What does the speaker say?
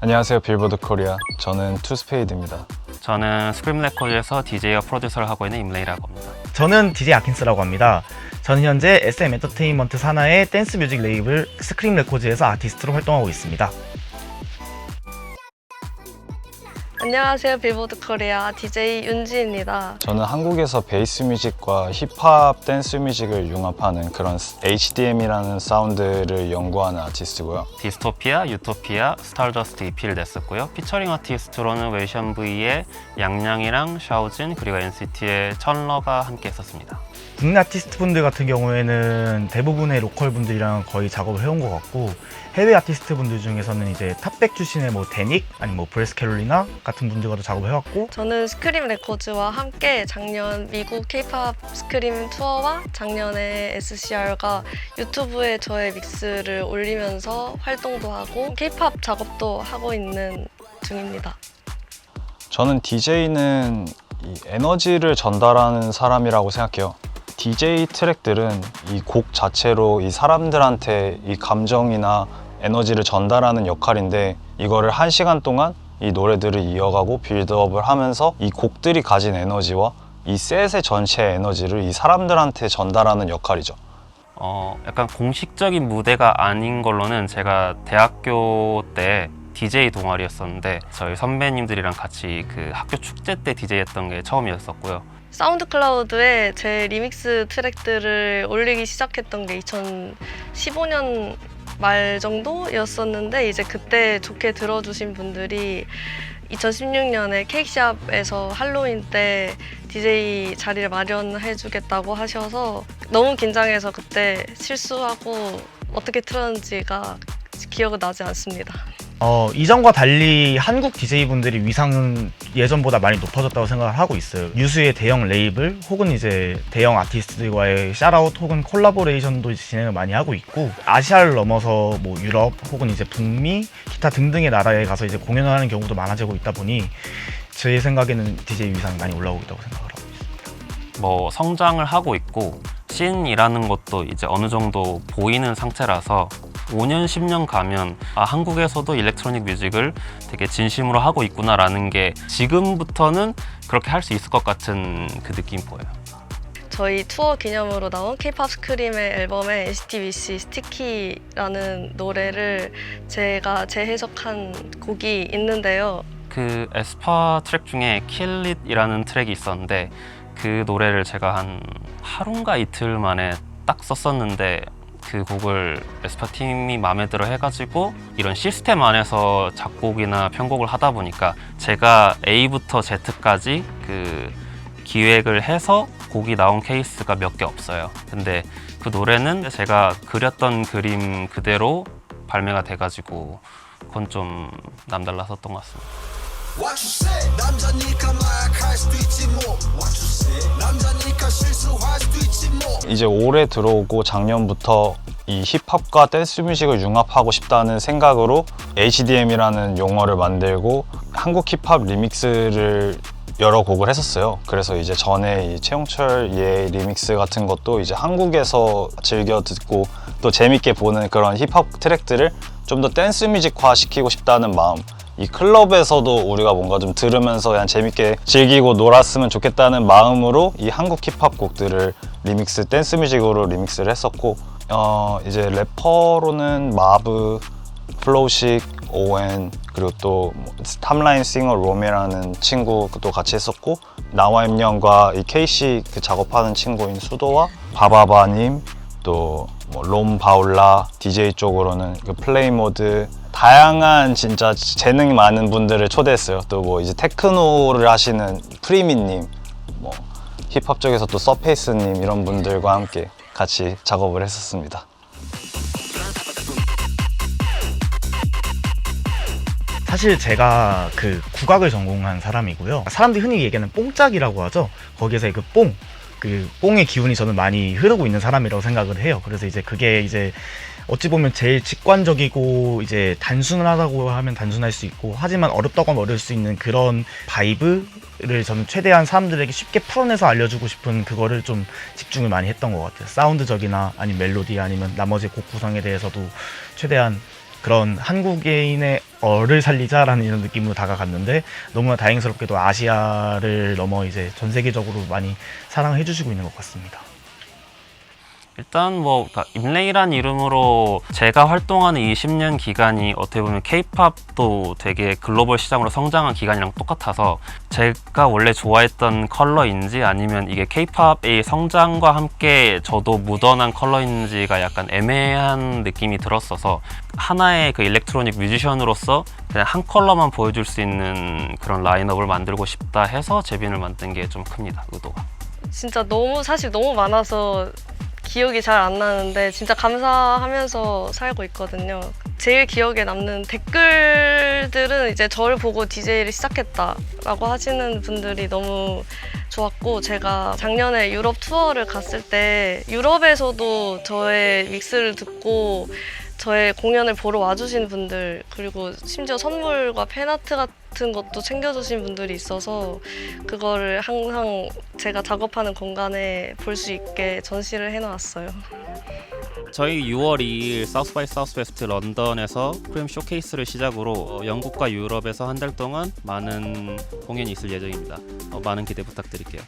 안녕하세요, 빌보드 코리아. 저는 투스페이드입니다. 저는 스크림 레코드에서 DJ와 프로듀서를 하고 있는 임레이라고 합니다. 저는 DJ 아킨스라고 합니다. 저는 현재 SM 엔터테인먼트 산하의 댄스 뮤직 레이블 스크림 레코드에서 아티스트로 활동하고 있습니다. 안녕하세요. 빌보드 코리아 DJ 윤지입니다. 저는 한국에서 베이스 뮤직과 힙합 댄스 뮤직을 융합하는 그런 HDM이라는 사운드를 연구하는 아티스트고요. 디스토피아, 유토피아, 스타르저스트 EP를 냈었고요. 피처링 아티스트로는 웨이션 V의 양양이랑 샤오진 그리고 NCT의 천러가 함께 했었습니다. 국내 아티스트 분들 같은 경우에는 대부분의 로컬 분들이랑 거의 작업을 해온 것 같고, 해외 아티스트 분들 중에서는 이제 탑백 출신의 데닉 아니면 브레스 캐롤리나 같은 분들과도 작업을 해왔고, 저는 스크림 레코드와 함께 작년 미국 K-팝 스크림 투어와 작년에 SCR과 유튜브에 저의 믹스를 올리면서 활동도 하고 K-팝 작업도 하고 있는 중입니다. 저는 DJ는 이 에너지를 전달하는 사람이라고 생각해요. DJ 트랙들은 이 곡 자체로 이 사람들한테 이 감정이나 에너지를 전달하는 역할인데, 이거를 1시간 동안 이 노래들을 이어가고 빌드업을 하면서 이 곡들이 가진 에너지와 이 셋의 전체 에너지를 이 사람들한테 전달하는 역할이죠. 약간 공식적인 무대가 아닌 걸로는 제가 대학교 때 DJ 동아리였었는데 저희 선배님들이랑 같이 그 학교 축제 때 DJ 했던 게 처음이었었고요. 사운드 클라우드에 제 리믹스 트랙들을 올리기 시작했던 게 2015년 말 정도였었는데, 이제 그때 좋게 들어주신 분들이 2016년에 케이크샵에서 할로윈 때 DJ 자리를 마련해 주겠다고 하셔서 너무 긴장해서 그때 실수하고 어떻게 틀었는지가 기억은 나지 않습니다. 이전과 달리 한국 DJ분들이 위상은 예전보다 많이 높아졌다고 생각을 하고 있어요. 유수의 대형 레이블 혹은 이제 대형 아티스트들과의 샤라웃 혹은 콜라보레이션도 진행을 많이 하고 있고, 아시아를 넘어서 유럽 혹은 이제 북미 기타 등등의 나라에 가서 이제 공연을 하는 경우도 많아지고 있다 보니 제 생각에는 DJ 위상이 많이 올라오고 있다고 생각을 하고 있습니다. 성장을 하고 있고 씬이라는 것도 이제 어느 정도 보이는 상태라서 5년, 10년 가면 한국에서도 일렉트로닉 뮤직을 되게 진심으로 하고 있구나라는 게 지금부터는 그렇게 할 수 있을 것 같은 그 느낌이 보여요. 저희 투어 기념으로 나온 K-팝 스크림의 앨범에 NCT 위시 스티키라는 노래를 제가 재해석한 곡이 있는데요. 그 에스파 트랙 중에 Kill It이라는 트랙이 있었는데 그 노래를 제가 한 하루인가 이틀 만에 딱 썼었는데, 그 곡을 에스파 팀이 마음에 들어 해가지고 이런 시스템 안에서 작곡이나 편곡을 하다 보니까 제가 A부터 Z까지 그 기획을 해서 곡이 나온 케이스가 몇 개 없어요. 근데 그 노래는 제가 그렸던 그림 그대로 발매가 돼가지고 그건 좀 남달랐었던 것 같습니다. What you say? 남자니까 마약할 수도 있지 뭐. What you say? 남자니까 실수할 수도 있지 뭐. 이제 올해 들어오고 작년부터 이 힙합과 댄스 뮤직을 융합하고 싶다는 생각으로 HDM이라는 용어를 만들고 한국 힙합 리믹스를 여러 곡을 했었어요. 그래서 이제 전에 이 최용철 예 리믹스 같은 것도 이제 한국에서 즐겨 듣고 또 재밌게 보는 그런 힙합 트랙들을 좀 더 댄스 뮤직화 시키고 싶다는 마음, 이 클럽에서도 우리가 뭔가 좀 들으면서 그냥 재밌게 즐기고 놀았으면 좋겠다는 마음으로 이 한국 힙합 곡들을 리믹스, 댄스 뮤직으로 리믹스를 했었고, 이제 래퍼로는 마브, 플로우식, 오웬, 그리고 또 탑라인 싱어 로메라는 친구도 같이 했었고, 나와임령과 이 케이시 그 작업하는 친구인 수도와 바바바님, 또 롬 바울라, DJ 쪽으로는 그 플레이모드, 다양한 진짜 재능이 많은 분들을 초대했어요. 또 이제 테크노를 하시는 프리미님, 힙합 쪽에서 또 서페이스님, 이런 분들과 함께 같이 작업을 했었습니다. 사실 제가 그 국악을 전공한 사람이고요. 사람들이 흔히 얘기하는 뽕짝이라고 하죠. 거기에서 그 뽕의 기운이 저는 많이 흐르고 있는 사람이라고 생각을 해요. 그래서 이제 그게 이제 어찌 보면 제일 직관적이고 이제 단순하다고 하면 단순할 수 있고, 하지만 어렵다고 하면 어려울 수 있는 그런 바이브를 저는 최대한 사람들에게 쉽게 풀어내서 알려주고 싶은 그거를 좀 집중을 많이 했던 것 같아요. 사운드적이나 아니면 멜로디 아니면 나머지 곡 구성에 대해서도 최대한 그런 한국인의 어를 살리자라는 이런 느낌으로 다가갔는데 너무나 다행스럽게도 아시아를 넘어 이제 전 세계적으로 많이 사랑해 주시고 있는 것 같습니다. 일단 뭐 임레이란 이름으로 제가 활동하는 이 10년 기간이 어떻게 보면 K-팝도 되게 글로벌 시장으로 성장한 기간이랑 똑같아서 제가 원래 좋아했던 컬러인지 아니면 이게 K-팝의 성장과 함께 저도 묻어난 컬러인지가 약간 애매한 느낌이 들었어서 하나의 그 일렉트로닉 뮤지션으로서 그냥 한 컬러만 보여줄 수 있는 그런 라인업을 만들고 싶다 해서 제빈을 만든 게 좀 큽니다, 의도가. 진짜 사실 너무 많아서 기억이 잘 안 나는데 진짜 감사하면서 살고 있거든요. 제일 기억에 남는 댓글들은 이제 저를 보고 DJ를 시작했다라고 하시는 분들이 너무 좋았고, 제가 작년에 유럽 투어를 갔을 때 유럽에서도 저의 믹스를 듣고 저의 공연을 보러 와주신 분들, 그리고 심지어 선물과 팬아트 같은 것도 챙겨주신 분들이 있어서 그거를 항상 제가 작업하는 공간에 볼 수 있게 전시를 해놓았어요. 저희 6월 2일 사우스 바이 사우스 웨스트 런던에서 프레임 쇼케이스를 시작으로 영국과 유럽에서 한 달 동안 많은 공연이 있을 예정입니다. 많은 기대 부탁드릴게요.